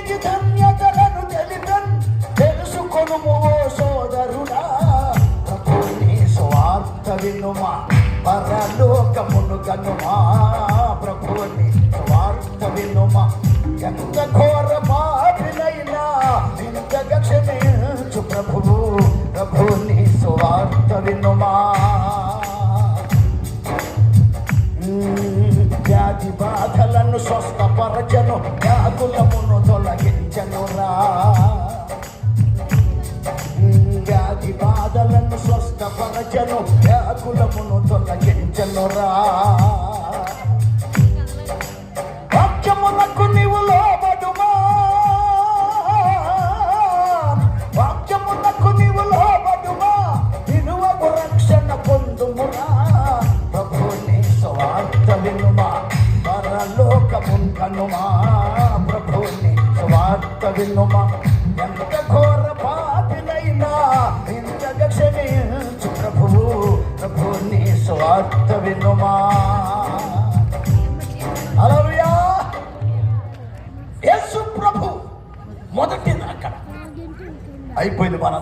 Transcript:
నీకి ధన్యతలను తెలుసుకొనుము ఓ సోదరుడా. ప్రభుని స్వార్థ వినుమా, పరలోకమును గనుమా. ప్రభుని స్వార్థ వినుమా, ఎంత ఘోర పాపినైనా ఇంతగా క్షమించు ప్రభువు. ప్రభుని స్వార్థ వినుమా. వ్యాధి బాధలను స్వస్థపరచను, వ్యాధులమును తొలగించనురా. వ్యాధి బాధలను స్వస్థపరచను, వ్యాధులమును తొలగించనురా. వాక్యమునకు నీవు లోబడుమా, వాక్యమునకు నీవు లోబడుమా, వినువకు రక్షణ పొందుమురా. ప్రభుని స్వార్థ వినుమా, పరలోకమున్ కనుమా. ప్రభుని స్వార్థ వినుమా, ఎంత ఘోర పాపినైనా ఇంతగా క్షమించు ప్రభువు. ప్రభుని స్వార్థ వినుమా. హల్లెలూయా. యేసు ప్రభు మొదటి అక్కడ అయిపోయింది మన